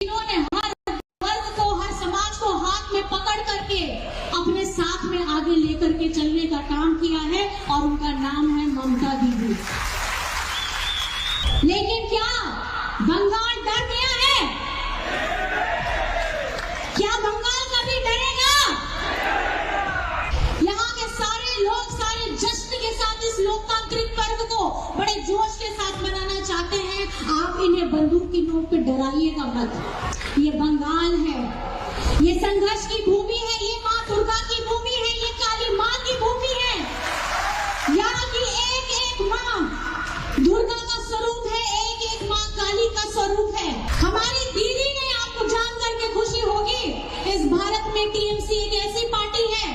जिन्होंने हर वर्ग को, हर समाज को हाथ में पकड़ करके अपने साथ में आगे लेकर के चलने का काम किया है और उनका नाम है ममता दीदी। लेकिन क्या बंगाल डर गया है? क्या बंगाल कभी डरेगा? यहाँ के सारे लोग सारे जश्न के साथ इस लोकतांत्रिक पर्व को बड़े जोश के साथ मनाना चाहते हैं। आप इन्हें बंदूक की नोक पे डराइएगा मत। ये बंगाल है, ये संघर्ष की भूमि है, ये माँ दुर्गा की भूमि है, ये काली माँ की भूमि है। यहाँ की एक एक माँ दुर्गा का स्वरूप है, एक एक माँ काली का स्वरूप है। हमारी दीदी ने, आपको जान करके खुशी होगी, इस भारत में टीएमसी एक ऐसी पार्टी है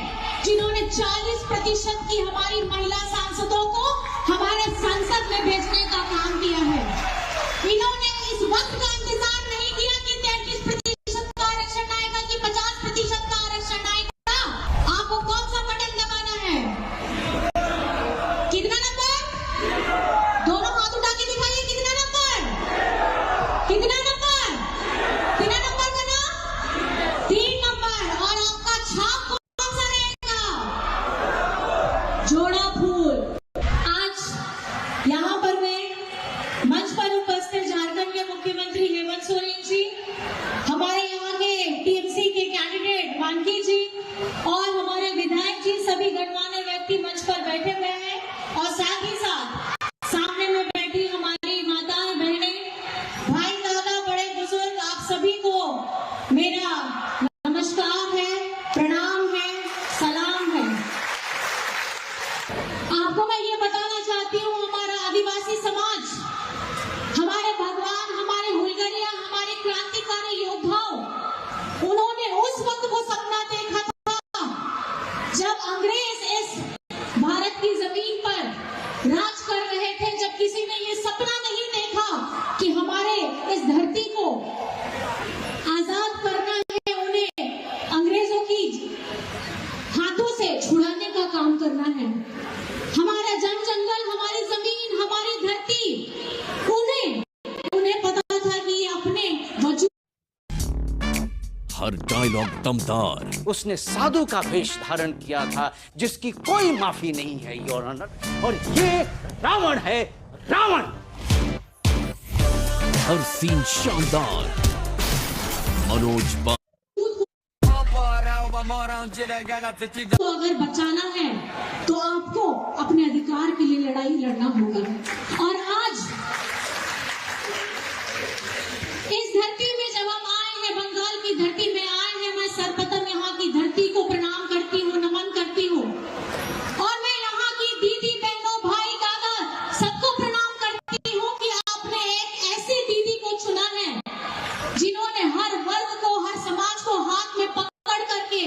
जिन्होंने 40% की हमारी महिला सांसदों को हमारे संसद में भेजने का काम किया है। इन्होंने इस वक्त का इंतजार नहीं किया कि 33% का आरक्षण आएगा कि 50% का आरक्षण आएगा। आपको कौन सा बटन दबाना है? कितना नंबर? दोनों हाथ उठा के दिखाइए। कितना नंबर? कितना नंबर? कितना नंबर का ना? 3 नंबर। और आपका छाप कौन सा रहेगा? जोड़ा फूल। आज यहाँ पर मैं मंच पर उपस्थित झारखंड के मुख्यमंत्री हेमंत सोरेन जी, हमारे यहाँ के टीएमसी के कैंडिडेट मानकी जी और हमारे विधायक जी, सभी गणमान्य व्यक्ति मंच पर बैठे हुए हैं और साथ ही साथ सामने में बैठी हमारी माताएं, बहनें, भाई, दादा, बड़े बुजुर्ग, आप सभी को मेरा नमस्कार है, प्रणाम है, सलाम है। आपको मैं ये बताना चाहती हूँ, हमारा आदिवासी समाज, हमारे भगवान, हमारे हुलगरिया, हमारे क्रांतिकारी योद्धाओं, उन्होंने उस वक्त वो सपना देखा था जब अंग्रेज इस भारत की जमीन पर राज कर रहे थे, जब किसी ने ये सपना नहीं देखा कि हमारे इस धरती को आजाद करना है, उन्हें अंग्रेजों की हाथों से छुड़ाने का काम करना है। हमारा जंगल, हमारी जमीन, हमारी धरती, उन्हें पता था कि ये अपने वजूद। हर डायलॉग दमदार। उसने साधु का वेश धारण किया था जिसकी कोई माफी नहीं है, योर ऑनर। और ये रावण है, रावण। हर सीन शानदार। मनोज तो अगर बचाना है तो आपको अपने अधिकार के लिए लड़ाई लड़ना होगा। और आज इस धरती में जब हम आए हैं, बंगाल की धरती में आए हैं, मैं सर्वप्रथम यहाँ की धरती को प्रणाम करती हूँ, नमन करती हूँ। और मैं यहाँ की दीदी, बहनों, भाई, दादा, सबको प्रणाम करती हूँ कि आपने एक ऐसी दीदी को चुना है जिन्होंने हर वर्ग को, हर समाज को हाथ में पकड़ करके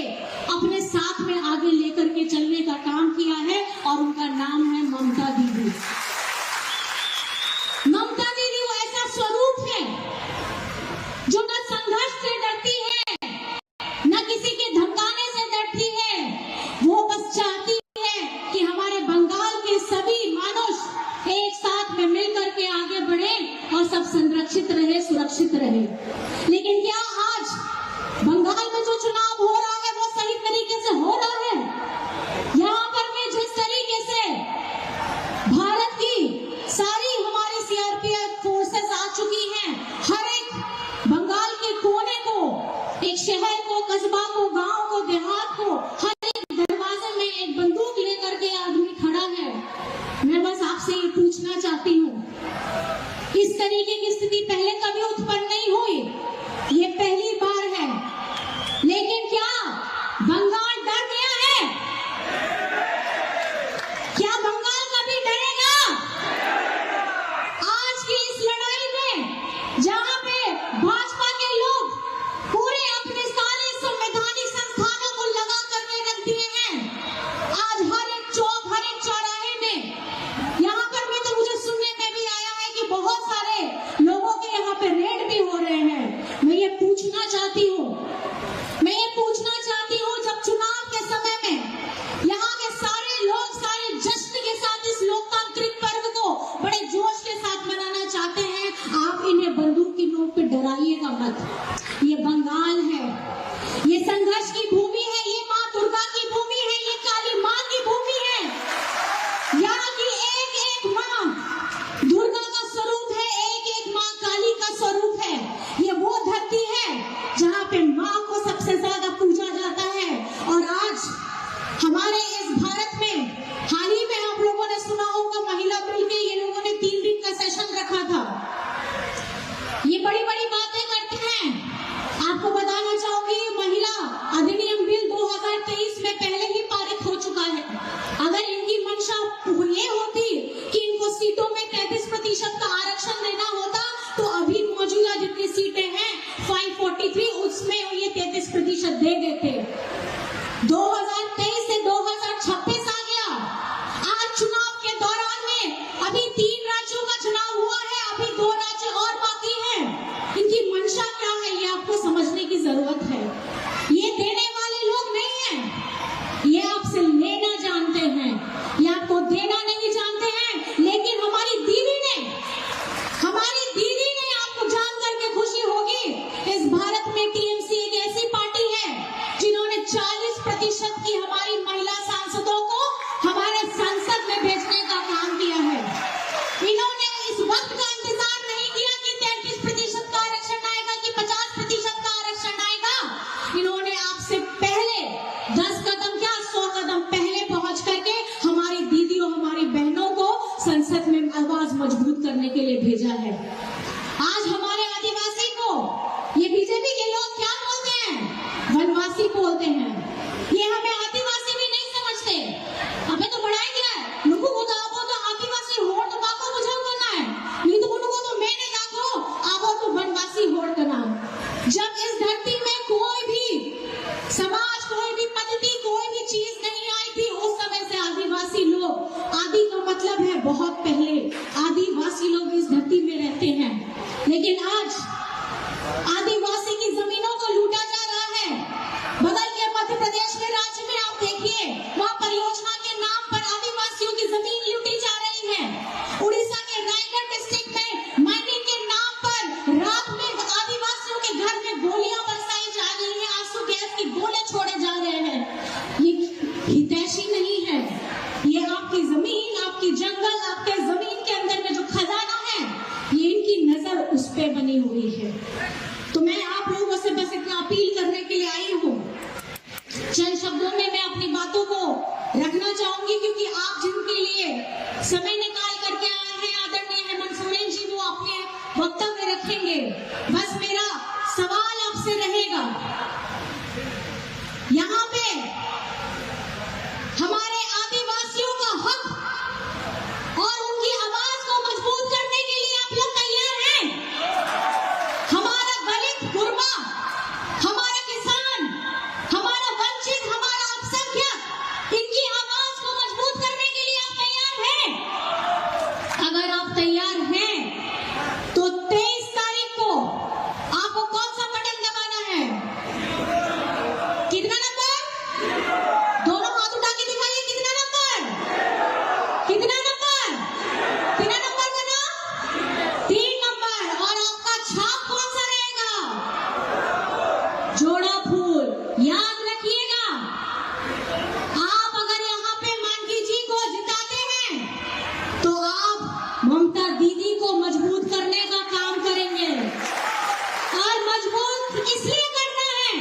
अपने साथ में आगे लेकर के चलने का काम किया है और उनका नाम है ममता दीदी। ममता दीदी वो ऐसा स्वरूप है जो न संघर्ष से डरती है, न किसी के धमकाने से डरती है। वो बस चाहती है कि हमारे बंगाल के सभी मनुष्य एक साथ में मिलकर के आगे बढ़े और सब संरक्षित रहे, सुरक्षित रहे। लेकिन क्या आज बंगाल में जो चुनाव हो रहा है वो सही तरीके से हो रहा है? यहाँ पर मैं जिस तरीके से भारत की सारी हमारी सीआरपीएफ फोर्सेस आ चुकी हैं, हर एक बंगाल के कोने को, एक शहर को, कस्बा को, गांव को, देहात को, हर एक दरवाजे में एक बंदूक लेकर के आदमी खड़ा है। मैं बस आपसे ये पूछना चाहती हूँ, इस तरीके की स्थिति पहले कभी उत्पन्न नहीं हुई, ये पहली बार है। लेकिन क्या बंगाल डर गया है? क्या बंगाल कभी डरेगा? आज की इस लड़ाई में जहां पे भाजपा के लोग पूरे अपने सारे संवैधानिक संस्थानों को लगा करके जरूरत है। ये देने वाले लोग नहीं हैं, ये आपसे लेना जानते हैं, ये आपको देना नहीं जानते हैं। लेकिन हमारी दीदी ने आपको जान करके खुशी होगी, इस भारत में टीएमसी एक ऐसी पार्टी है जिन्होंने 40% की हमारी महिला सांसदों को हमारे संसद में भेजने का काम किया है। इन्होंने इस वक्त का इंतजार नहीं किया कि 33% का आरक्षण आएगा कि 50% का आरक्षण आएगा। इन्होंने आपसे पहले 10 कदम क्या 100 कदम पहले पहुंच करके हमारी दीदियों, हमारी बहनों को संसद में आवाज मजबूत करने के लिए भेजा है। आज हमारे आदिवासी को ये बीजेपी के लोग क्या बोलते हैं? वनवासी बोलते हैं। ये हमें आदिवासी भी नहीं समझते। हमें तो बढ़ाया गया है, नुकु को तो आपो तो आदिवासी होड़ तो बाको बुझाव करना है, नहीं तो उनको तो मैंने दाखो आपो तो वनवासी होड़ करना। जब इस धरती में कोई भी समाज, कोई भी पद्धति, कोई भी चीज नहीं आई थी, उस समय से आदिवासी लोग, आदि का मतलब है बहुत पहले, आदिवासी लोग इस धरती में रहते हैं। लेकिन आज आदिवासी की जमीनों को लूटा जा रहा है। बगल के मध्य प्रदेश के राज्य में आप देखिए, वहाँ परियोजना के नाम पर आदिवासियों की जमीन लूटी जा रही है। उड़ीसा के रायगढ़ डिस्ट्रिक्ट में माइनिंग के नाम पर रात में आदिवासियों के घर में गोलियां बरसाई जा रही है, आंसू गैस के गोले छोड़े जा रहे हैं। ये हितैषी नहीं है। ये आपकी जमीन, आपकी जंगल, आपके जमीन के अंदर में जो खजाना है, ये इनकी नजर उस पे बनी हुई है। तो मैं आप लोगों से बस इतना अपील करने के लिए आई हूँ। चंद शब्दों में मैं अपनी बातों को रखना चाहूंगी, क्योंकि आप जिनके लिए समय निकाल करके आए हैं, आदरणीय हेमंत सोरेन जी, वो अपने वक्तव्य रखेंगे। बस मेरा सवाल आपसे रहेगा, यहाँ पे हमारे आदिवासियों का हक और उनकी आवाज को मजबूत करने के लिए आप लोग तैयार हैं? हमारा दलित, गुरबा, हमारा किसान, हमारा वंचित, हमारा अल्पसंख्यक, इनकी आवाज को मजबूत करने के लिए आप तैयार हैं? अगर आप तैयार हैं तो 23 तारीख को आपको कौन सा बटन दबाना है? कितना नंबर? दोनों हाथ उठा के दिखाइए, कितना नंबर? कितना नंबर? कितना नंबर का ना? 3 नंबर। और आपका छाप कौन सा रहेगा? जोड़ा फूल। याद रखिएगा, आप अगर यहाँ पे मानकी जी को जिताते हैं तो आप ममता दीदी को मजबूत करने का काम करेंगे। और मजबूत इसलिए करना है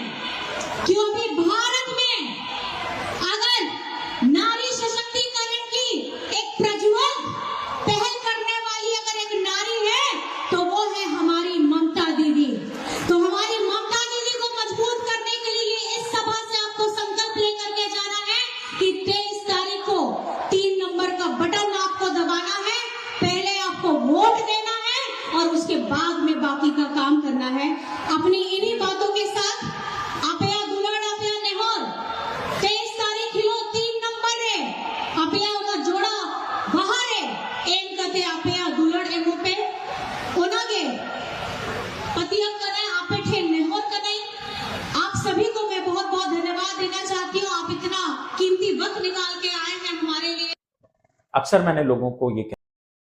क्योंकि भारत में अगर नारी सशक्तिकरण की एक प्रज्वल पहल करने वाली अगर एक नारी है तो वो है हमारी ममता दीदी। तो हमारी ममता दीदी को मजबूत करने के लिए इस सभा से आपको संकल्प लेकर के जाना है कि 23 तारीख को 3 नंबर का बटन आपको दबाना है। पहले आपको वोट देना है और उसके बाद में बाकी का काम करना है। अपनी इन्हीं बातों के साथ आपया दुलाड़, आपया नेहोर, 23 तारीख हिलो 3 नंबर रे आपया का जोड़ा बाहर है एम कते आपया दुलाड़ एमो पे ओनागे पतिया कने आपे ठे नेहोर कने। आप सभी को मैं बहुत बहुत धन्यवाद देना चाहती हूँ। आप इतना कीमती वक्त निकाल के आए हैं हमारे लिए। अक्सर मैंने लोगों को ये